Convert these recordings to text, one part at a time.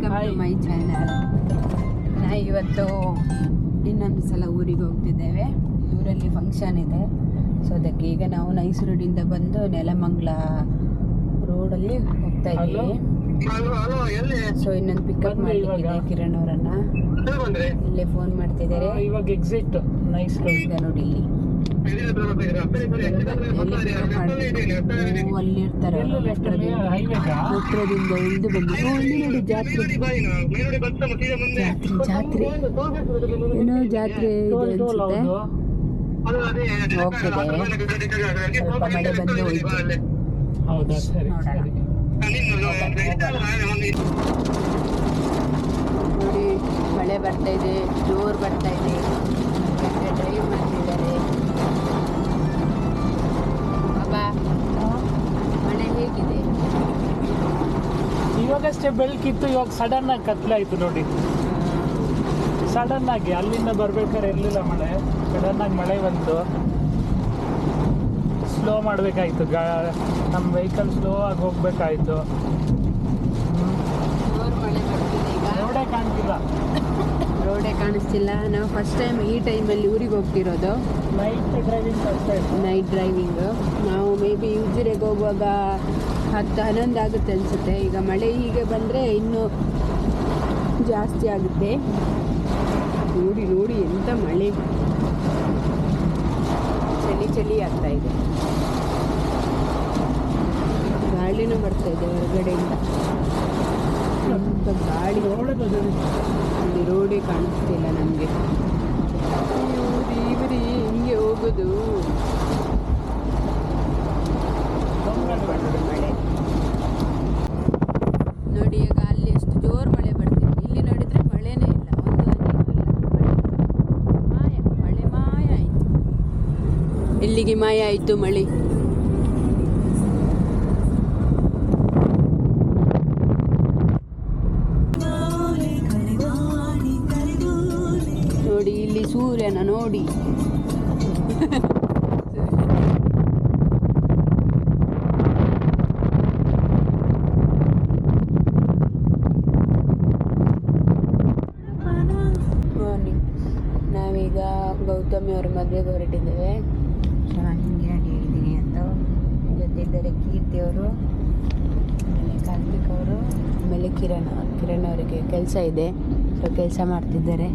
Welcome to my channel. ನಾ ಇವತ್ತು ಇನ್ನೊಂದು ಸಲ ಊರಿಗೆ ಹೋಗ್ತಿದ್ದೇವೆ. ಊರಲ್ಲಿ ಫಂಕ್ಷನ್ ಇದೆ, ಸೊ ಅದಕ್ಕೆ ಈಗ ನಾವು ನೈಸ್ ರೋಡಿಂದ ಬಂದು ನೆಲಮಂಗಲ ರೋಡಲ್ಲಿ ಹೋಗ್ತಾ ಇದ್ದೀವಿ. ಸೊ ಇನ್ನೊಂದು ಪಿಕಪ್ ಮಾಡಲಿಕ್ಕಿದೆ ಕಿರಣ್ ಅವರನ್ನ. ಇಲ್ಲೇ ಫೋನ್ ಮಾಡ್ತಿದ್ದಾರೆ. ಇವಾಗ ಎಕ್ಸಿಟ್ ನೈಸ್ ರೋಡ್ ಈಗ ನೋಡಿ ಅಲ್ಲಿ ಇರ್ತಾರೆ. ಹತ್ರದಿಂದ ಇಳಿದು ಬಂದು ನೋಡಿ ಜಾತ್ರೆ ಜಾತ್ರೆ ಏನೋ ಜಾತ್ರೆ ಇದೆ ಅನ್ಸುತ್ತೆ. ಹೋಗ್ತಿದ್ದೇವೆ, ಸ್ವಲ್ಪ ಮಳೆ ಬಂದು ಹೋಯ್ತು. ನೋಡಿ ಮಳೆ ಬರ್ತಾ ಇದೆ, ಜೋರು ಬರ್ತಾ ಇದೆ. ಡ್ರೈವ್ ಮಾಡ್ತಿದ್ದಾರೆ. ಬಾಬಾ ಮಳೆ ಹೇಗಿದೆ? ಇವಾಗಷ್ಟೇ ಬೆಳಕಿತ್ತು, ಇವಾಗ ಸಡನ್ ಆಗಿ ಕತ್ಲಾಯ್ತು ನೋಡಿ. ಸಡನ್ ಆಗಿ ಅಲ್ಲಿಂದ ಬರ್ಬೇಕಾದ್ರೆ ಇರಲಿಲ್ಲ ಮಳೆ, ಸಡನ್ ಆಗಿ ಮಳೆ ಬಂತು. ಸ್ಲೋ ಮಾಡಬೇಕಾಯ್ತು, ನಮ್ಮ ವೆಹಿಕಲ್ ಸ್ಲೋ ಆಗಿ ಹೋಗ್ಬೇಕಾಯ್ತು. ಮಳೆ ಬರ್ತಿದೆ. ಈಗ ರೋಡೇ ಕಾಣ್ತಿಲ್ಲ, ರೋಡೇ ಕಾಣಿಸ್ತಿಲ್ಲ. ನಾವು ಫಸ್ಟ್ ಟೈಮ್ ಈ ಟೈಮಲ್ಲಿ ಊರಿಗೆ ಹೋಗ್ತಿರೋದು. Night driving. ನಾವು ಮೇ ಬಿ ಉಜಿರೆಗೆ ಹೋಗುವಾಗ 10-11 ಆಗುತ್ತೆ ಅನಿಸುತ್ತೆ. ಈಗ ಮಳೆ ಹೀಗೆ ಬಂದರೆ ಇನ್ನೂ ಜಾಸ್ತಿ ಆಗುತ್ತೆ. ನೋಡಿ ನೋಡಿ ಎಂಥ ಮಳೆ, ಚಳಿ ಆಗ್ತಾ ಇದೆ. ಗಾಳಿನೂ ಬರ್ತಾ ಇದೆ ಹೊರಗಡೆಯಿಂದ. ಗಾಳಿ ಇಲ್ಲಿ ರೋಡೇ ಕಾಣಿಸ್ತಿಲ್ಲ ನಮಗೆ. ಇವರಿ ಹಿಂಗೆ ಹೋಗೋದು. ಮಳೆ ನೋಡಿ, ಈಗ ಅಲ್ಲಿ ಎಷ್ಟು ಜೋರು ಮಳೆ ಬರ್ತಿದೆ. ಇಲ್ಲಿ ನೋಡಿದ್ರೆ ಮಳೆನೇ ಇಲ್ಲ, ಒಂದು ಹನಿಯೂ ಇಲ್ಲ. ಮಳೆ ಮಾಯ ಆಯಿತು. ಇಲ್ಲಿಗೆ ಮಾಯ ಆಯಿತು ಮಳೆ. ನೋಡಿ ಇಲ್ಲಿ ಸೂರ್ಯನ ನೋಡಿ. ಮಾರ್ನಿಂಗ್. ನಾವೀಗ ಗೌತಮಿ ಅವ್ರ ಮದುವೆಗೆ ಹೊರಟಿದ್ದೇವೆ. ಹಿಂಗೆ ಹೇಳಿದ್ದೀನಿ ಅಂತ. ಜೊತೆಯಿದ್ದಾರೆ ಕೀರ್ತಿ ಅವರು, ಆಮೇಲೆ ಕಾರ್ತಿಕ್ ಅವರು, ಆಮೇಲೆ ಕಿರಣ್ ಅವರಿಗೆ ಕೆಲಸ ಇದೆ, ಸೊ ಕೆಲಸ ಮಾಡ್ತಿದ್ದಾರೆ.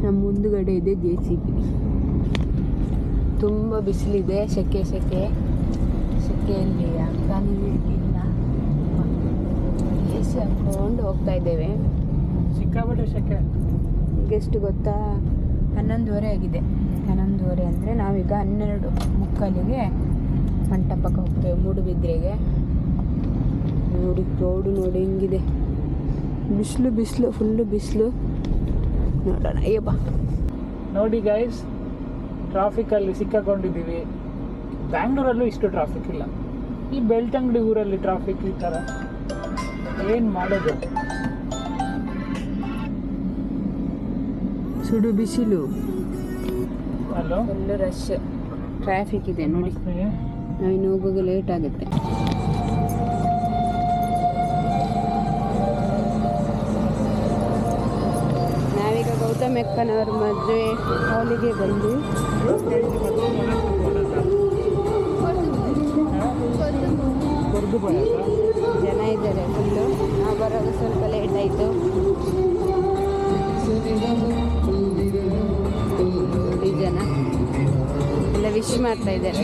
ನಮ್ಮ ಮುಂದುಗಡೆ ಇದೆ JCB. ತುಂಬ ಬಿಸಿಲಿದೆ, ಸೆಕೆಯಲ್ಲಿ ಆಗ್ತಾನೇ ಇಲ್ಲ. AC ಹಾಕ್ಕೊಂಡು ಹೋಗ್ತಾ ಇದ್ದೇವೆ. ಸಿಕ್ಕಾಪಟ್ಟೆ ಸೆಕೆ. ಈಗ ಎಷ್ಟು ಗೊತ್ತಾ? 11:30 ಆಗಿದೆ. 11:30 ಅಂದರೆ ನಾವೀಗ 12:45ಗೆ ಮಂಟಪಕ್ಕೆ ಹೋಗ್ತೇವೆ, ಮೂಡುಬಿದ್ರೆಗೆ. ನೋಡಿ ರೋಡು ನೋಡಿ ಹೆಂಗಿದೆ. ಬಿಸಿಲು ಫುಲ್ಲು ಬಿಸಿಲು. ನೋಡೋಣ, ಅಯ್ಯಪ್ಪ. ನೋಡಿ ಗೈಸ್, ಟ್ರಾಫಿಕಲ್ಲಿ ಸಿಕ್ಕಾಕೊಂಡಿದ್ದೀವಿ. ಬ್ಯಾಂಗ್ಳೂರಲ್ಲೂ ಇಷ್ಟು ಟ್ರಾಫಿಕ್ ಇಲ್ಲ. ಈ ಬೆಳ್ತಂಗಡಿ ಊರಲ್ಲಿ ಟ್ರಾಫಿಕ್ ಈ ಥರ ಏನು ಮಾಡೋದು? ಸುಡು ಬಿಸಿಲು, ಹಲೋ, ಫುಲ್ಲು ರಶ್, ಟ್ರಾಫಿಕ್ ಇದೆ ನೋಡಿ. ನಾವಿನ್ನು ಹೋಗೋದು ಲೇಟ್ ಆಗುತ್ತೆ. ನಾವೀಗ ಗೌತಮ್ ಅಕ್ಕನವ್ರ ಮದುವೆ ಹಾಲಿಗೆ ಬಂದು ಜನ ಇದ್ದಾರೆ ಫುಲ್ಲು. ನಾವು ಬರೋದು ಸ್ವಲ್ಪ ಲೇಟ್ ಆಯಿತು. ನೋಡಿ ಜನ ಎಲ್ಲ ವಿಶ್ ಮಾಡ್ತಾ ಇದ್ದಾರೆ.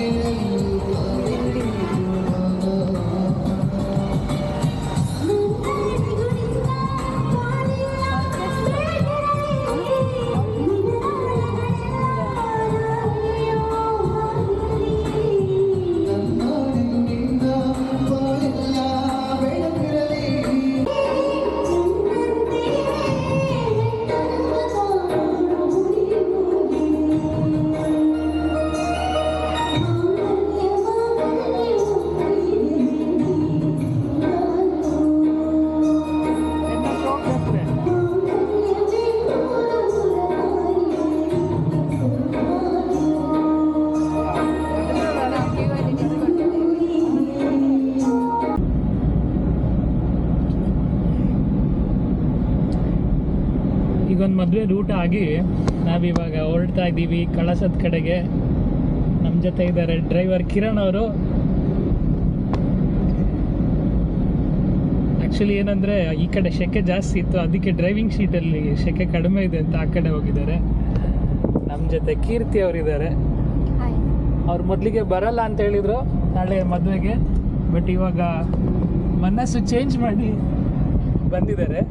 ಈಗೊಂದು ಮದುವೆ ರೂಟ್ ಆಗಿ ನಾವಿವಾಗ ಹೊರಡ್ತಾ ಇದ್ದೀವಿ ಕಳಸದ ಕಡೆಗೆ. ನಮ್ಮ ಜೊತೆ ಇದ್ದಾರೆ ಡ್ರೈವರ್ ಕಿರಣ್ ಅವರು. ಆ್ಯಕ್ಚುಲಿ ಏನಂದರೆ ಈ ಕಡೆ ಸೆಕೆ ಜಾಸ್ತಿ ಇತ್ತು, ಅದಕ್ಕೆ ಡ್ರೈವಿಂಗ್ ಸೀಟಲ್ಲಿ ಸೆಕೆ ಕಡಿಮೆ ಇದೆ ಅಂತ ಆ ಕಡೆ ಹೋಗಿದ್ದಾರೆ. ನಮ್ಮ ಜೊತೆ ಕೀರ್ತಿ ಅವರಿದ್ದಾರೆ. ಅವ್ರು ಮೊದಲಿಗೆ ಬರಲ್ಲ ಅಂತ ಹೇಳಿದರು ನಾಳೆ ಮದುವೆಗೆ, ಬಟ್ ಇವಾಗ ಮನಸ್ಸು ಚೇಂಜ್ ಮಾಡಿ ಬಂದಿದ್ದಾರೆ.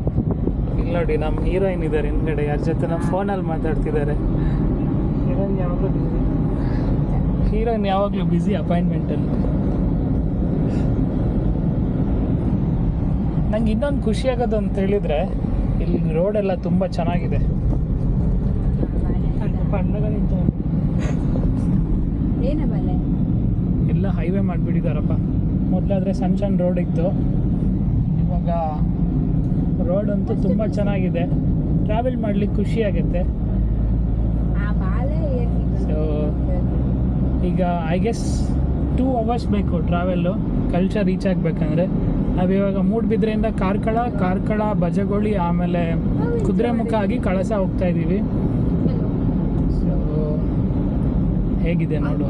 ಇಲ್ಲಿ ನೋಡಿ ನಮ್ಮ ಹೀರೋಯಿನ್ ಇದ್ದಾರೆ ಹಿಂದ್ಗಡೆ, ಯಾರ ಜೊತೆ ನಮ್ಮ ಫೋನಲ್ಲಿ ಮಾತಾಡ್ತಿದ್ದಾರೆ. ಹೀರೋಯಿನ್ ಯಾವಾಗಲೂ ಬ್ಯುಸಿ ಅಪಾಯಿಂಟ್ಮೆಂಟಲ್ಲಿ. ನಂಗೆ ಇನ್ನೊಂದು ಖುಷಿ ಆಗೋದು ಅಂತ ಹೇಳಿದರೆ ಇಲ್ಲಿ ರೋಡೆಲ್ಲ ತುಂಬ ಚೆನ್ನಾಗಿದೆ. ಏನು ಬಲೆ ಎಲ್ಲ ಹೈವೇ ಮಾಡಿಬಿಟ್ಟಿದ್ದಾರಪ್ಪ. ಮೊದಲಾದರೆ ಸಣ್ಣ ಸಣ್ಣ ರೋಡ್ ಇತ್ತು, ಇವಾಗ ರೋಡ್ ಅಂತೂ ತುಂಬ ಚೆನ್ನಾಗಿದೆ. ಟ್ರಾವೆಲ್ ಮಾಡ್ಲಿಕ್ಕೆ ಖುಷಿ ಆಗುತ್ತೆ. ಸೊ ಈಗ ಐ ಗೆಸ್ 2 hours ಬೇಕು ಟ್ರಾವೆಲ್ಲು ಕಲ್ಚರ್ ರೀಚ್ ಆಗಬೇಕಂದ್ರೆ. ನಾವಿವಾಗ ಮೂಡಬಿದ್ರೆಯಿಂದ ಕಾರ್ಕಳ ಬಜಗೋಳಿ ಆಮೇಲೆ ಕುದುರೆಮುಖ ಆಗಿ ಕಳಸ ಹೋಗ್ತಾ ಇದ್ದೀವಿ. ಸೊ ಹೇಗಿದೆ ನೋಡು.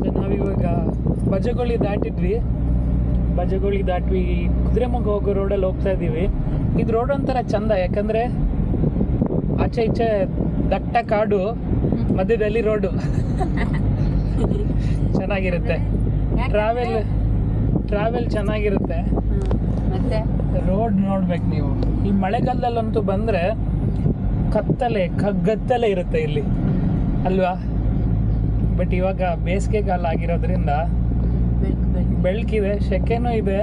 ಸೊ ನಾವಿವಾಗ ಬಜಗೋಳಿ ದಾಟಿದ್ವಿ, ಕುದುರೆಮುಖ ಹೋಗೋ ರೋಡಲ್ಲಿ ಹೋಗ್ತಾ ಇದ್ದೀವಿ. ಇದು ರೋಡ್ ಒಂಥರ ಚಂದ, ಯಾಕಂದರೆ ಆಚೆ ಈಚೆ ದಟ್ಟ ಕಾಡು, ಮಧ್ಯದಲ್ಲಿ ರೋಡು. ಚೆನ್ನಾಗಿರುತ್ತೆ ಟ್ರಾವೆಲ್ ಚೆನ್ನಾಗಿರುತ್ತೆ. ಮತ್ತೆ ರೋಡ್ ನೋಡ್ಬೇಕು ನೀವು. ಈ ಮಳೆಗಾಲದಲ್ಲಂತೂ ಬಂದರೆ ಗತ್ತಲೆ ಇರುತ್ತೆ ಇಲ್ಲಿ ಅಲ್ವಾ. ಬಟ್ ಇವಾಗ ಬೇಸಿಗೆಗಾಲ ಆಗಿರೋದ್ರಿಂದ ಬೆಳಕಿದೆ, ಸೆಕೆನೂ ಇದೆ.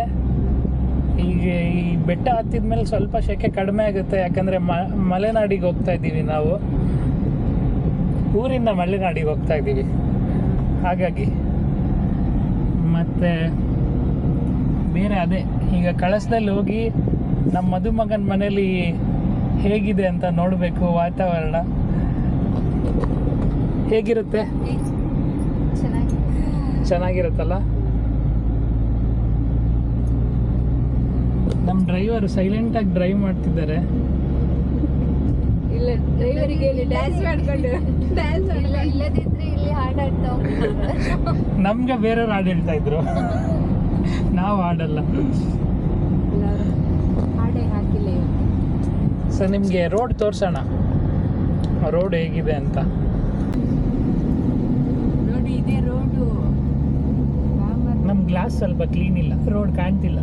ಈಗ ಈ ಬೆಟ್ಟ ಹತ್ತಿದ ಮೇಲೆ ಸ್ವಲ್ಪ ಸೆಕೆ ಕಡಿಮೆ ಆಗುತ್ತೆ, ಯಾಕಂದರೆ ಮಲೆನಾಡಿಗೆ ಹೋಗ್ತಾ ಇದ್ದೀವಿ ನಾವು. ಊರಿಂದ ಮಲೆನಾಡಿಗೆ ಹೋಗ್ತಾ ಇದ್ದೀವಿ ಹಾಗಾಗಿ. ಮತ್ತು ಬೇರೆ ಅದೇ ಈಗ ಕಳಸದಲ್ಲಿ ಹೋಗಿ ನಮ್ಮ ಮದುಮಗನ ಮನೇಲಿ ಹೇಗಿದೆ ಅಂತ ನೋಡಬೇಕು. ವಾತಾವರಣ ಹೇಗಿರುತ್ತೆ? ಚೆನ್ನಾಗಿರುತ್ತಲ್ಲ. ನಮ್ಮ ಡ್ರೈವರ್ ಸೈಲೆಂಟಾಗಿ ಡ್ರೈವ್ ಮಾಡ್ತಿದ್ದಾರೆ. ಇಲ್ಲ ಡ್ರೈವರಿಗೆ ಡ್ಯಾನ್ಸ್ ಮಾಡ್ಕೊಂಡು ಇಲ್ಲದಿದ್ರೆ ಇಲ್ಲಿ ಹಾಡಾಡ್ತಾ ನಮ್ಗೆ ಬೇರೆಯವ್ರು ಹಾಡು ಹೇಳ್ತಾ ಇದ್ರು, ನಾವು ಹಾಡಲ್ಲ. ಹಾಡೇ ಹಾಕಿಲ್ಲ ಇವತ್ತು. ಸೊ ನಿಮಗೆ ರೋಡ್ ತೋರ್ಸೋಣ, ರೋಡ್ ಹೇಗಿದೆ ಅಂತ. ನೋಡಿ ಇದೇ ರೋಡು. ನಮ್ಮ ಗ್ಲಾಸ್ ಸ್ವಲ್ಪ ಕ್ಲೀನ್ ಇಲ್ಲ, ರೋಡ್ ಕಾಣ್ತಿಲ್ಲ.